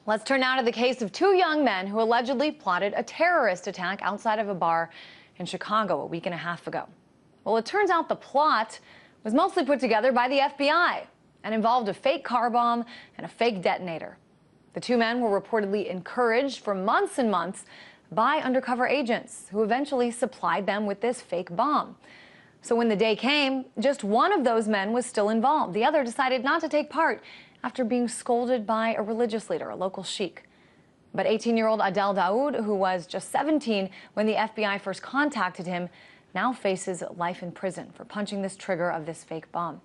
Let's turn now to the case of two young men who allegedly plotted a terrorist attack outside of a bar in Chicago a week and a half ago. Well, it turns out the plot was mostly put together by the FBI and involved a fake car bomb and a fake detonator. The two men were reportedly encouraged for months and months by undercover agents who eventually supplied them with this fake bomb. So when the day came, just one of those men was still involved. The other decided not to take part after being scolded by a religious leader, a local sheikh. But 18-year-old Adel Daoud, who was just 17 when the FBI first contacted him, now faces life in prison for punching this trigger of this fake bomb.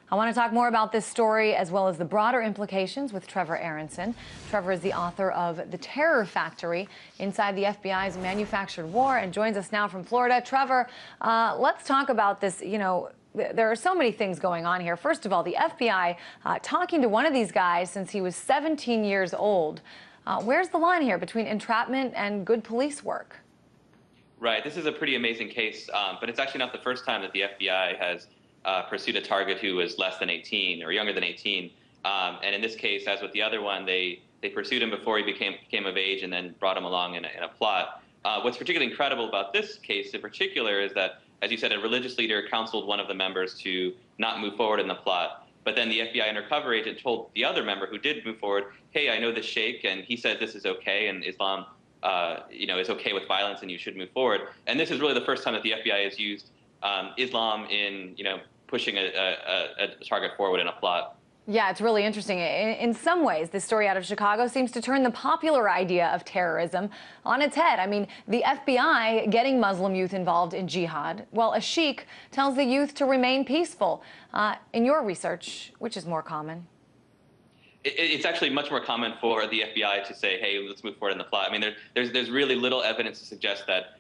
I want to talk more about this story as well as the broader implications with Trevor Aaronson. Trevor is the author of The Terror Factory, Inside the FBI's Manufactured War, and joins us now from Florida. Trevor, let's talk about this. You know, there are so many things going on here. First of all, the FBI talking to one of these guys since he was 17 years old. Where's the line here between entrapment and good police work? Right. This is a pretty amazing case, but it's actually not the first time that the FBI has pursued a target who was less than 18 or younger than 18. And in this case, as with the other one, they pursued him before he became of age and then brought him along in a plot. What's particularly incredible about this case in particular is that, as you said, a religious leader counseled one of the members to not move forward in the plot. But then the FBI undercover agent told the other member who did move forward, hey, I know this sheikh, and he said this is okay, and Islam is okay with violence, and you should move forward. And this is really the first time that the FBI has used Islam in, pushing a target forward in a plot. Yeah, it's really interesting. In some ways, this story out of Chicago seems to turn the popular idea of terrorism on its head. I mean, the FBI getting Muslim youth involved in jihad, while a sheikh tells the youth to remain peaceful. In your research, which is more common? It's actually much more common for the FBI to say, hey, let's move forward in the plot. I mean, there's really little evidence to suggest that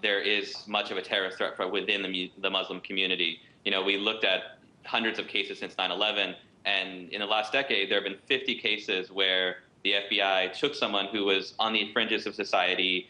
there is much of a terrorist threat within the Muslim community. We looked at hundreds of cases since 9/11, and in the last decade, there have been 50 cases where the FBI took someone who was on the fringes of society,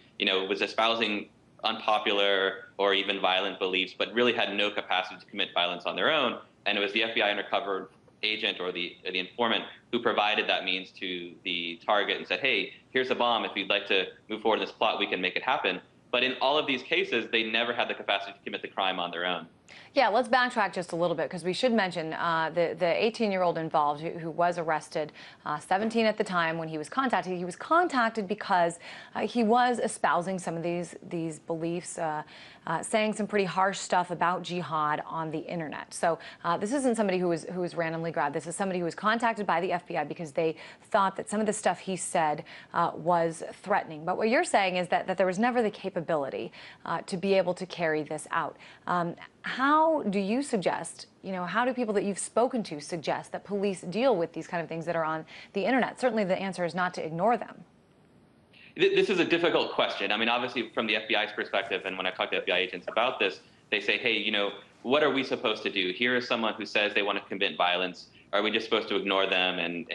was espousing unpopular or even violent beliefs, but really had no capacity to commit violence on their own. And it was the FBI undercover agent or the informant who provided that means to the target and said, hey, here's a bomb. If you'd like to move forward in this plot, we can make it happen. But in all of these cases, they never had the capacity to commit the crime on their own. Yeah, let's backtrack just a little bit, because we should mention the 18-year-old involved who was arrested, 17 at the time when he was contacted. He was contacted because he was espousing some of these beliefs, saying some pretty harsh stuff about jihad on the internet. So this isn't somebody who was randomly grabbed. This is somebody who was contacted by the FBI because they thought that some of the stuff he said was threatening. But what you're saying is that there was never the capability to be able to carry this out. How do you suggest, how do people that you've spoken to suggest that police deal with these kind of things that are on the internet? Certainly the answer is not to ignore them. This is a difficult question. I mean, obviously from the FBI's perspective, and when I talk to FBI agents about this, they say, hey, what are we supposed to do? Here is someone who says they want to commit violence. Are we just supposed to ignore them and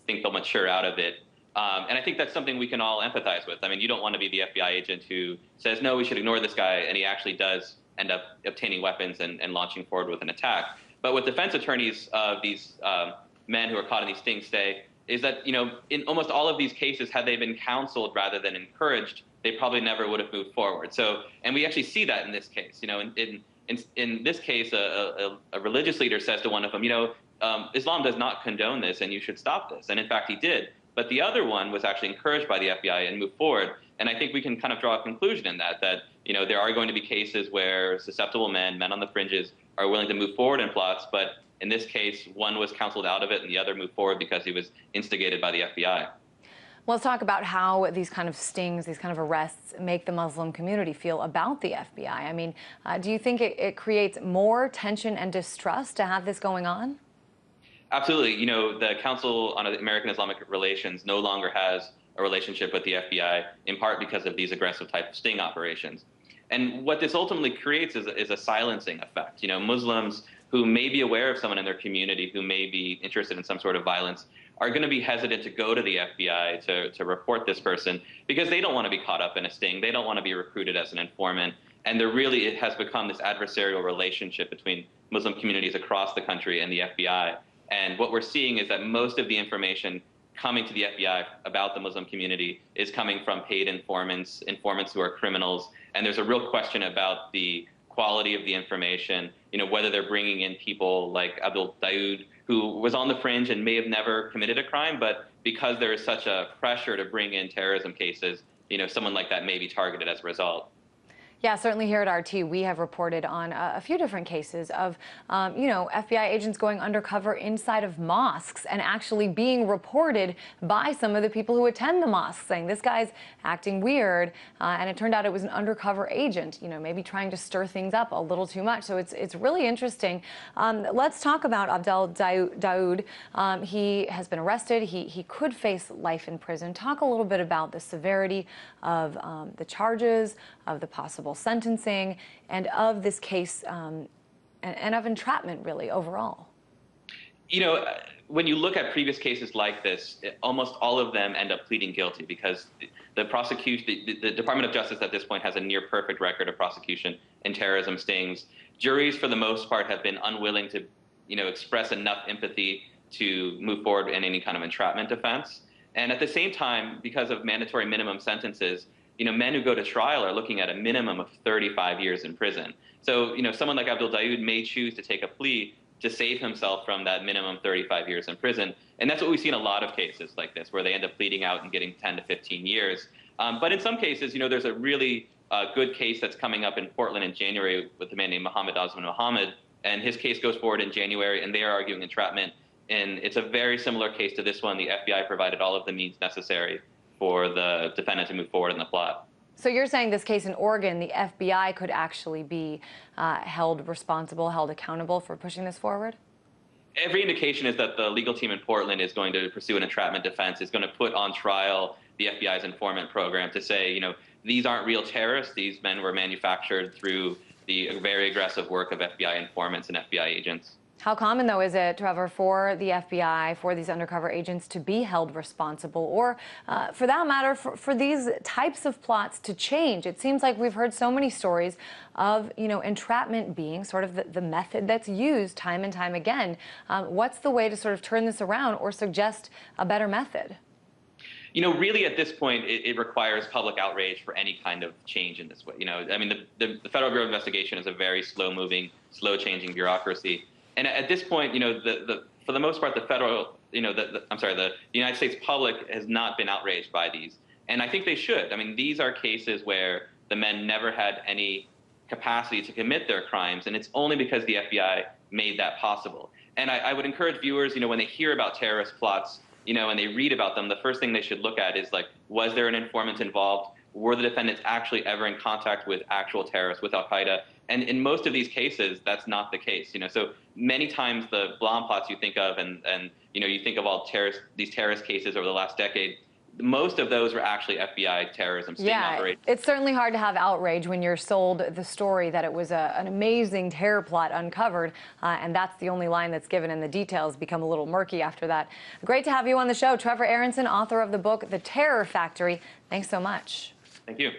think they'll mature out of it? And I think that's something we can all empathize with. I mean, you don't want to be the FBI agent who says, no, we should ignore this guy, and he actually does end up obtaining weapons and launching forward with an attack. But what defense attorneys of these men who are caught in these stings say is that, in almost all of these cases, had they been counseled rather than encouraged, they probably never would have moved forward. So, and we actually see that in this case. In this case, a religious leader says to one of them, Islam does not condone this, and you should stop this. And in fact, he did. But the other one was actually encouraged by the FBI and moved forward. And I think we can kind of draw a conclusion in that there are going to be cases where susceptible men on the fringes, are willing to move forward in plots. But in this case, one was counseled out of it and the other moved forward because he was instigated by the FBI. Well, let's talk about how these kind of stings, these kind of arrests make the Muslim community feel about the FBI. I mean, do you think it creates more tension and distrust to have this going on? Absolutely. The Council on American Islamic Relations no longer has a relationship with the FBI, in part because of these aggressive type of sting operations. And what this ultimately creates is a silencing effect. Muslims who may be aware of someone in their community who may be interested in some sort of violence are going to be hesitant to go to the FBI to report this person because they don't want to be caught up in a sting. They don't want to be recruited as an informant. And it has become this adversarial relationship between Muslim communities across the country and the FBI. And what we're seeing is that most of the information coming to the FBI about the Muslim community is coming from paid informants who are criminals. And there's a real question about the quality of the information, whether they're bringing in people like Abdul Daoud, who was on the fringe and may have never committed a crime, but because there is such a pressure to bring in terrorism cases, someone like that may be targeted as a result. Yeah, certainly here at RT, we have reported on a few different cases of, FBI agents going undercover inside of mosques and actually being reported by some of the people who attend the mosques, saying this guy's acting weird. And it turned out it was an undercover agent, maybe trying to stir things up a little too much. So it's really interesting. Let's talk about Abdul Daoud. He has been arrested. He could face life in prison. Talk a little bit about the severity of the charges, of the possible sentencing, and of this case and of entrapment, really, overall. When you look at previous cases like this, almost all of them end up pleading guilty because the prosecution, the Department of Justice at this point has a near perfect record of prosecution in terrorism stings. Juries, for the most part, have been unwilling to, express enough empathy to move forward in any kind of entrapment defense. And at the same time, because of mandatory minimum sentences, men who go to trial are looking at a minimum of 35 years in prison. So, someone like Abdul Daoud may choose to take a plea to save himself from that minimum 35 years in prison. And that's what we see in a lot of cases like this, where they end up pleading out and getting 10 to 15 years. But in some cases, there's a really good case that's coming up in Portland in January with a man named Mohammed Osman Mohammed. And his case goes forward in January, and they are arguing entrapment. And it's a very similar case to this one. The FBI provided all of the means necessary for the defendant to move forward in the plot. So you're saying this case in Oregon, the FBI could actually be held responsible, held accountable for pushing this forward? Every indication is that the legal team in Portland is going to pursue an entrapment defense, is going to put on trial the FBI's informant program to say, these aren't real terrorists. These men were manufactured through the very aggressive work of FBI informants and FBI agents. How common, though, is it, Trevor, for the FBI, for these undercover agents to be held responsible, or for that matter, for these types of plots to change? It seems like we've heard so many stories of, entrapment being sort of the method that's used time and time again. What's the way to sort of turn this around or suggest a better method? Really at this point, it requires public outrage for any kind of change in this way. I mean, the Federal Bureau of Investigation is a very slow-moving, slow-changing bureaucracy. And at this point, for the most part, the federal, the United States public has not been outraged by these. And I think they should. I mean, these are cases where the men never had any capacity to commit their crimes, and it's only because the FBI made that possible. And I would encourage viewers, when they hear about terrorist plots, and they read about them, the first thing they should look at is, like, was there an informant involved? Were the defendants actually ever in contact with actual terrorists, with Al-Qaeda? And in most of these cases, that's not the case. So many times the bomb plots you think of, and you think of all these terrorist cases over the last decade, most of those were actually FBI terrorism sting operations. It's certainly hard to have outrage when you're sold the story that it was an amazing terror plot uncovered, and that's the only line that's given, and the details become a little murky after that. Great to have you on the show. Trevor Aaronson, author of the book, The Terror Factory. Thanks so much. Thank you.